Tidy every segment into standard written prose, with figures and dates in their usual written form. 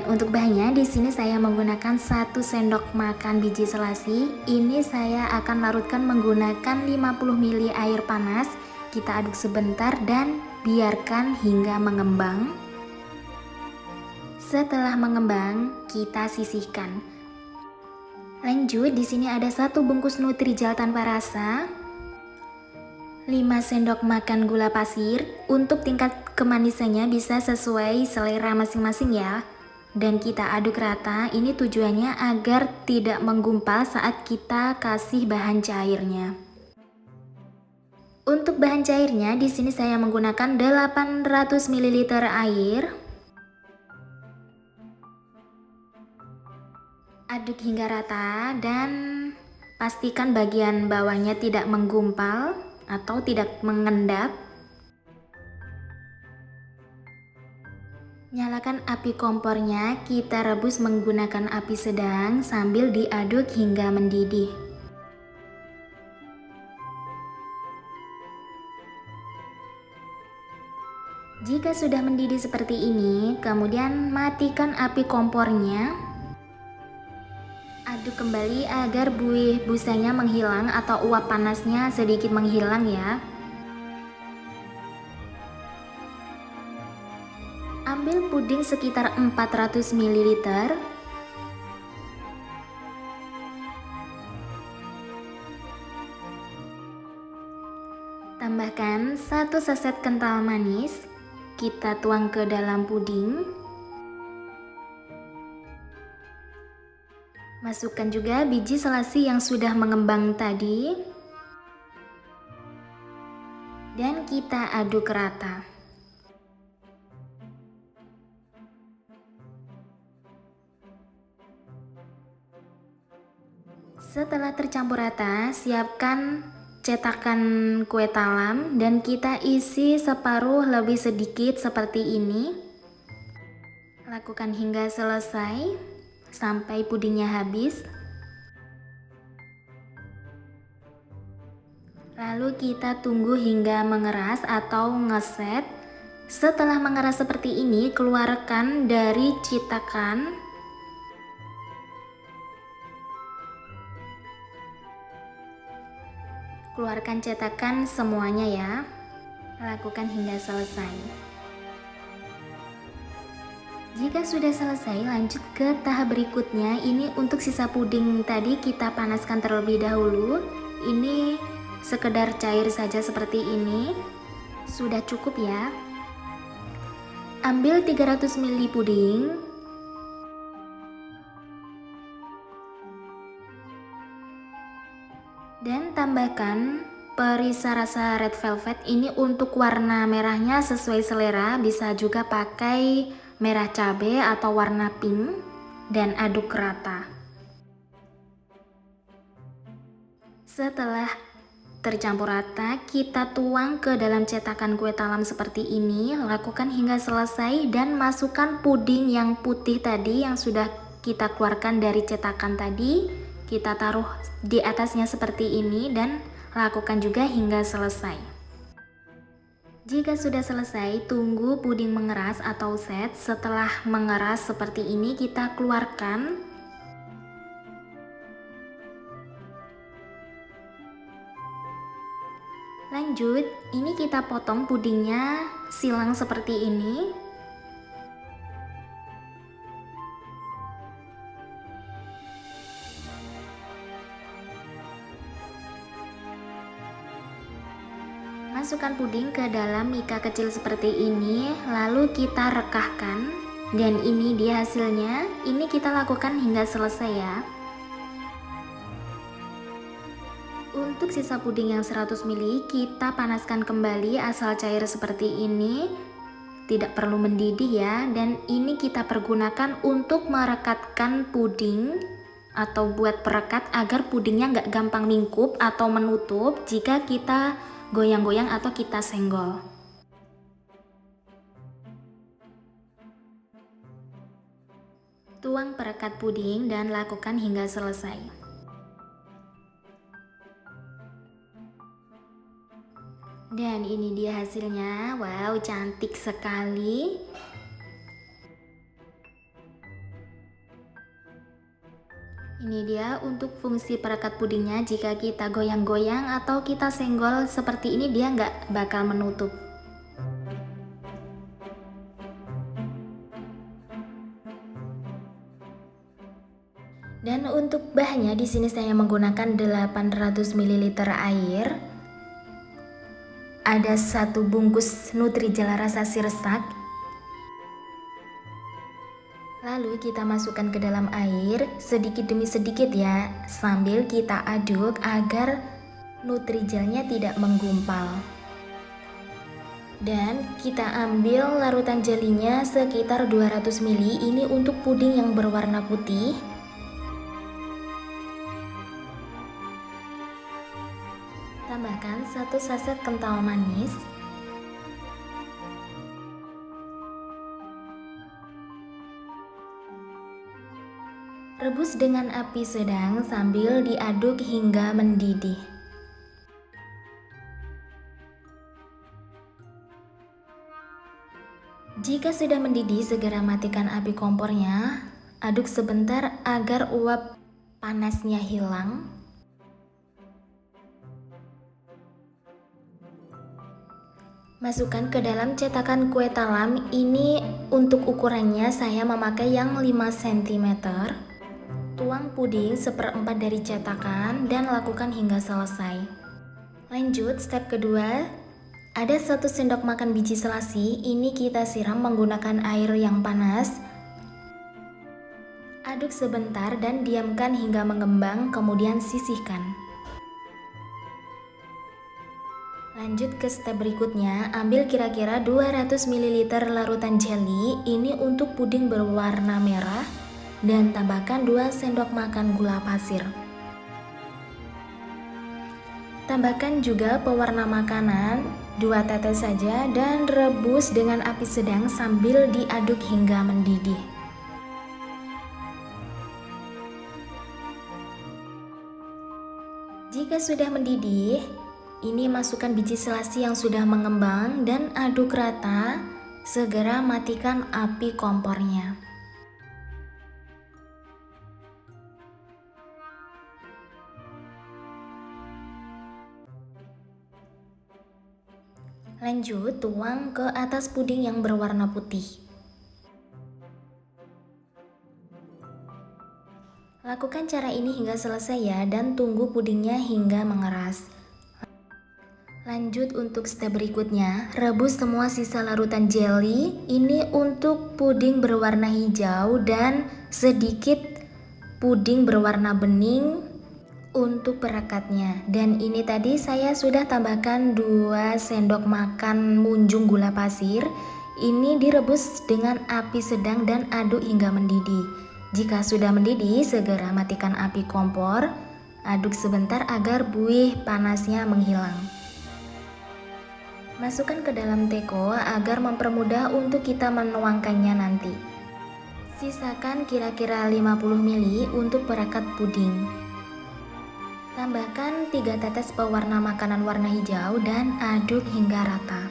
Untuk bahannya di sini saya menggunakan 1 sendok makan biji selasi. Ini saya akan larutkan menggunakan 50 ml air panas. Kita aduk sebentar dan biarkan hingga mengembang. Setelah mengembang, kita sisihkan. Lanjut, di sini ada 1 bungkus Nutrijel tanpa rasa, 5 sendok makan gula pasir. Untuk tingkat kemanisannya bisa sesuai selera masing-masing ya. Dan kita aduk rata. Ini tujuannya agar tidak menggumpal saat kita kasih bahan cairnya. Untuk bahan cairnya di sini saya menggunakan 800 ml air. Aduk hingga rata dan pastikan bagian bawahnya tidak menggumpal atau tidak mengendap. Nyalakan api kompornya, kita rebus menggunakan api sedang sambil diaduk hingga mendidih. Jika sudah mendidih seperti ini, kemudian matikan api kompornya. Aduk kembali agar buih busanya menghilang atau uap panasnya sedikit menghilang ya. Ambil puding sekitar 400 ml. Tambahkan 1 saset kental manis. Kita tuang ke dalam puding. Masukkan juga biji selasi yang sudah mengembang tadi. Dan kita aduk rata. Setelah tercampur rata, siapkan cetakan kue talam dan kita isi separuh lebih sedikit seperti ini. Lakukan hingga selesai sampai pudingnya habis. Lalu kita tunggu hingga mengeras atau ngeset. Setelah mengeras seperti ini, keluarkan dari cetakan. Keluarkan cetakan semuanya ya. Lakukan hingga selesai. Jika sudah selesai, lanjut ke tahap berikutnya. Ini untuk sisa puding tadi kita panaskan terlebih dahulu. Ini sekedar cair saja seperti ini. Sudah cukup ya. Ambil 300 ml puding. Dan tambahkan perisa rasa red velvet. Ini untuk warna merahnya sesuai selera, bisa juga pakai merah cabai atau warna pink, dan aduk rata. Setelah tercampur rata, kita tuang ke dalam cetakan kue talam seperti ini. Lakukan hingga selesai dan masukkan puding yang putih tadi yang sudah kita keluarkan dari cetakan tadi. Kita taruh di atasnya seperti ini dan lakukan juga hingga selesai. Jika sudah selesai, tunggu puding mengeras atau set. Setelah mengeras seperti ini, kita keluarkan. Lanjut, ini kita potong pudingnya silang seperti ini. Masukkan puding ke dalam mika kecil seperti ini, lalu kita rekahkan. Dan ini dia hasilnya. Ini kita lakukan hingga selesai ya. Untuk sisa puding yang 100 ml, kita panaskan kembali asal cair seperti ini. Tidak perlu mendidih ya. Dan ini kita pergunakan untuk merekatkan puding atau buat perekat agar pudingnya nggak gampang mingkup atau menutup jika kita goyang-goyang atau kita senggol. Tuang perekat puding dan lakukan hingga selesai. Dan ini dia hasilnya. Wow, cantik sekali. Ini dia untuk fungsi perekat pudingnya. Jika kita goyang-goyang atau kita senggol seperti ini, dia nggak bakal menutup. Dan untuk bahannya di sini saya menggunakan 800 ml air. Ada 1 bungkus Nutrijel rasa sirsak. Lalu kita masukkan ke dalam air sedikit demi sedikit ya, sambil kita aduk agar Nutrijelnya tidak menggumpal. Dan kita ambil larutan jelinya sekitar 200 ml. Ini untuk puding yang berwarna putih. Tambahkan 1 saset kental manis. Rebus dengan api sedang sambil diaduk hingga mendidih. Jika sudah mendidih, segera matikan api kompornya. Aduk sebentar agar uap panasnya hilang. Masukkan ke dalam cetakan kue talam. Ini untuk ukurannya saya memakai yang 5 cm. Tuang puding 1/4 dari cetakan dan lakukan hingga selesai. Lanjut step kedua. Ada 1 sendok makan biji selasi. Ini kita siram menggunakan air yang panas. Aduk sebentar dan diamkan hingga mengembang, kemudian sisihkan. Lanjut ke step berikutnya, ambil kira-kira 200 ml larutan jelly. Ini untuk puding berwarna merah dan tambahkan 2 sendok makan gula pasir. Tambahkan juga pewarna makanan 2 tetes saja dan rebus dengan api sedang sambil diaduk hingga mendidih. Jika sudah mendidih, ini masukkan biji selasi yang sudah mengembang dan aduk rata. Segera matikan api kompornya. Lanjut tuang ke atas puding yang berwarna putih. Lakukan cara ini hingga selesai ya, dan tunggu pudingnya hingga mengeras. Lanjut untuk step berikutnya, rebus semua sisa larutan jelly. Ini untuk puding berwarna hijau dan sedikit puding berwarna bening untuk perekatnya. Dan ini tadi saya sudah tambahkan 2 sendok makan munjung gula pasir. Ini direbus dengan api sedang dan aduk hingga mendidih. Jika sudah mendidih, segera matikan api kompor. Aduk sebentar agar buih panasnya menghilang. Masukkan ke dalam teko agar mempermudah untuk kita menuangkannya nanti. Sisakan kira-kira 50 ml untuk perekat puding. Tambahkan 3 tetes pewarna makanan warna hijau dan aduk hingga rata.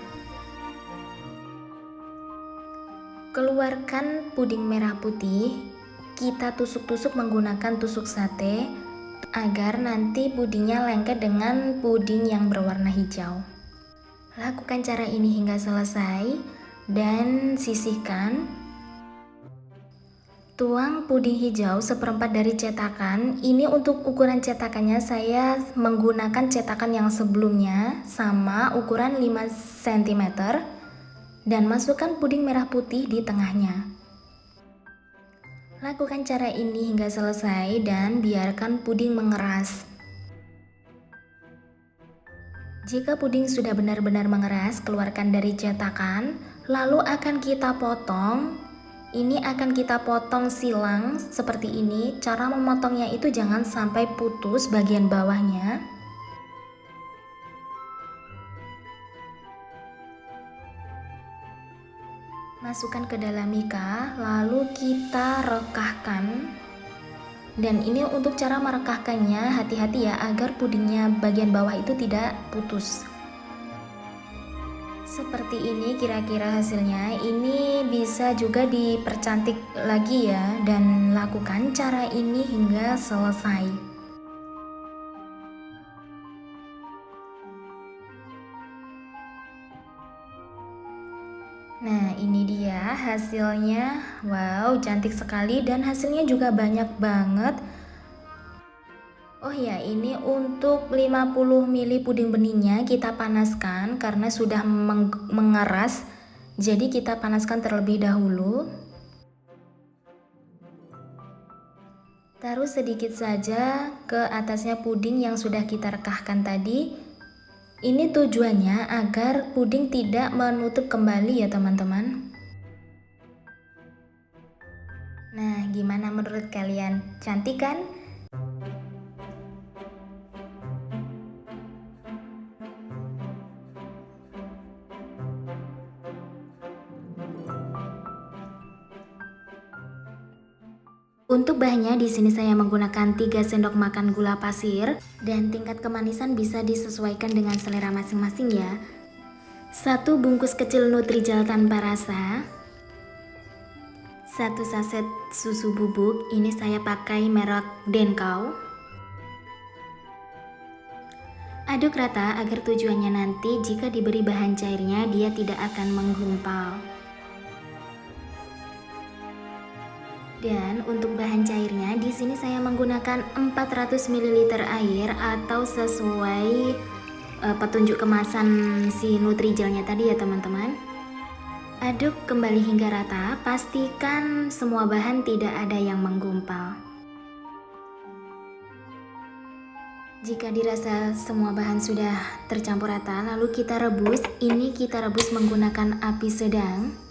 Keluarkan puding merah putih. Kita tusuk-tusuk menggunakan tusuk sate agar nanti pudingnya lengket dengan puding yang berwarna hijau. Lakukan cara ini hingga selesai dan sisihkan. Tuang puding hijau 1/4 dari cetakan. Ini untuk ukuran cetakannya saya menggunakan cetakan yang sebelumnya sama ukuran 5 cm. Dan masukkan puding merah putih di tengahnya. Lakukan cara ini hingga selesai dan biarkan puding mengeras. Jika puding sudah benar-benar mengeras, keluarkan dari cetakan, lalu akan kita potong. Ini akan kita potong silang seperti ini. Cara memotongnya itu jangan sampai putus bagian bawahnya. Masukkan ke dalam mika, lalu kita rekahkan. Dan ini untuk cara merekahkannya, hati-hati ya agar pudingnya bagian bawah itu tidak putus. Seperti ini kira-kira hasilnya. Ini bisa juga dipercantik lagi ya, dan lakukan cara ini hingga selesai. Nah, ini dia hasilnya. Wow, cantik sekali dan hasilnya juga banyak banget. Oh ya, ini untuk 50 ml puding benihnya kita panaskan karena sudah mengeras. Jadi kita panaskan terlebih dahulu. Taruh sedikit saja ke atasnya puding yang sudah kita rekahkan tadi. Ini tujuannya agar puding tidak menutup kembali ya teman-teman. Nah, gimana menurut kalian? Cantik kan? Untuk bahannya di sini saya menggunakan 3 sendok makan gula pasir dan tingkat kemanisan bisa disesuaikan dengan selera masing-masing ya. 1 bungkus kecil Nutrijel tanpa rasa. 1 saset susu bubuk, ini saya pakai merek Denkau. Aduk rata agar tujuannya nanti jika diberi bahan cairnya dia tidak akan menggumpal. Dan untuk bahan cairnya di sini saya menggunakan 400 ml air atau sesuai petunjuk kemasan si Nutrijelnya tadi ya teman-teman. Aduk kembali hingga rata, pastikan semua bahan tidak ada yang menggumpal. Jika dirasa semua bahan sudah tercampur rata, lalu kita rebus. Ini kita rebus menggunakan api sedang.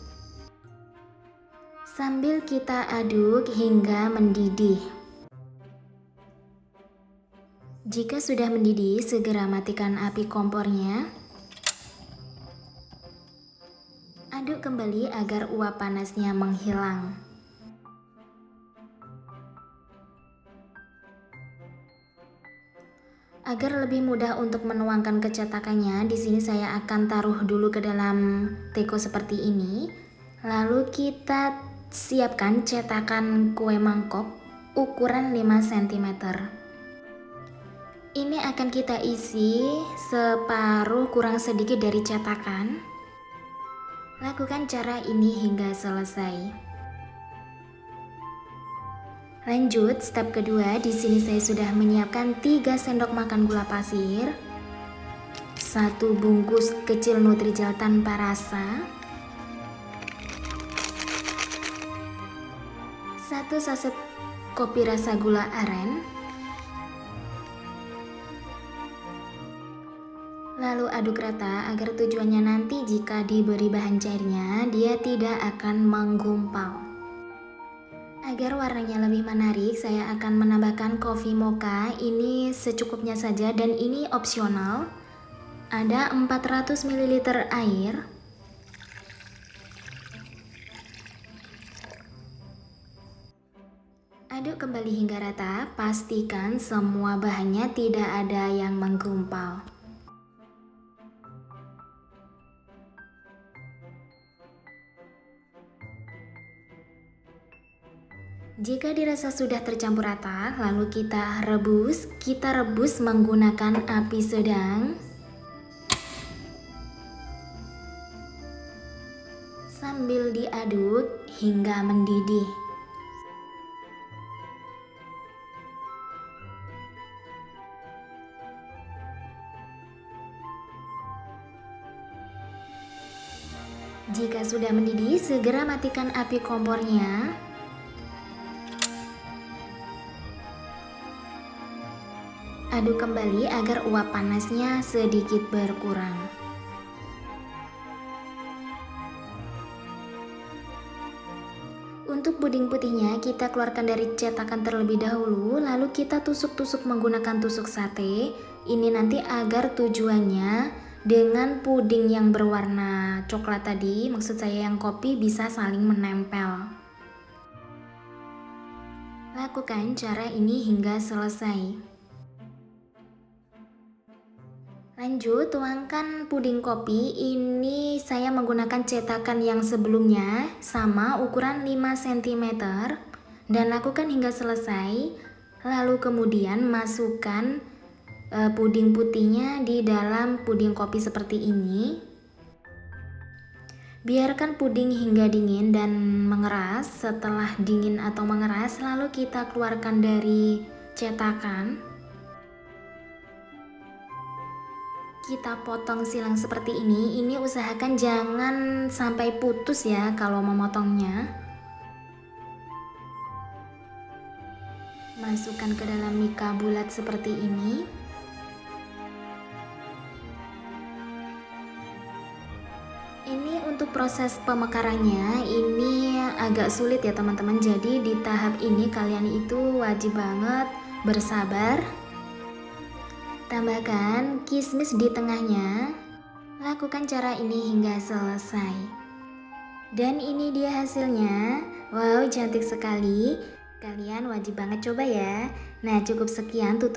Sambil kita aduk hingga mendidih. Jika sudah mendidih, segera matikan api kompornya. Aduk kembali agar uap panasnya menghilang. Agar lebih mudah untuk menuangkan kecetakannya, di sini saya akan taruh dulu ke dalam teko seperti ini. Lalu kita siapkan cetakan kue mangkok ukuran 5 cm. Ini akan kita isi separuh kurang sedikit dari cetakan. Lakukan cara ini hingga selesai. Lanjut, step kedua, di sini saya sudah menyiapkan 3 sendok makan gula pasir, 1 bungkus kecil Nutrijel tanpa rasa, 1 saset kopi rasa gula aren, lalu aduk rata agar tujuannya nanti jika diberi bahan cairnya dia tidak akan menggumpal. Agar warnanya lebih menarik, saya akan menambahkan coffee mocha. Ini secukupnya saja dan ini opsional. Ada 400 ml air. Aduk kembali hingga rata, pastikan semua bahannya tidak ada yang menggumpal. Jika dirasa sudah tercampur rata, lalu kita rebus. Kita rebus menggunakan api sedang. Sambil diaduk hingga mendidih. Jika sudah mendidih, segera matikan api kompornya. Aduk kembali agar uap panasnya sedikit berkurang. Untuk puding putihnya kita keluarkan dari cetakan terlebih dahulu, lalu kita tusuk-tusuk menggunakan tusuk sate. Ini nanti agar tujuannya dengan puding yang berwarna coklat tadi, maksud saya yang kopi, bisa saling menempel. Lakukan cara ini hingga selesai. Lanjut, tuangkan puding kopi. Ini saya menggunakan cetakan yang sebelumnya, sama ukuran 5 cm. dan lakukan hingga selesai. Lalu kemudian masukkan puding putihnya di dalam puding kopi seperti ini. Biarkan puding hingga dingin dan mengeras. Setelah dingin atau mengeras, lalu kita keluarkan dari cetakan. Kita potong silang seperti ini. Ini usahakan jangan sampai putus ya kalau memotongnya. Masukkan ke dalam mika bulat seperti ini. Ini untuk proses pemekarannya ini agak sulit ya teman-teman. Jadi di tahap ini kalian itu wajib banget bersabar. Tambahkan kismis di tengahnya. Lakukan cara ini hingga selesai. Dan ini dia hasilnya. Wow, cantik sekali. Kalian wajib banget coba ya. Nah, cukup sekian tutorial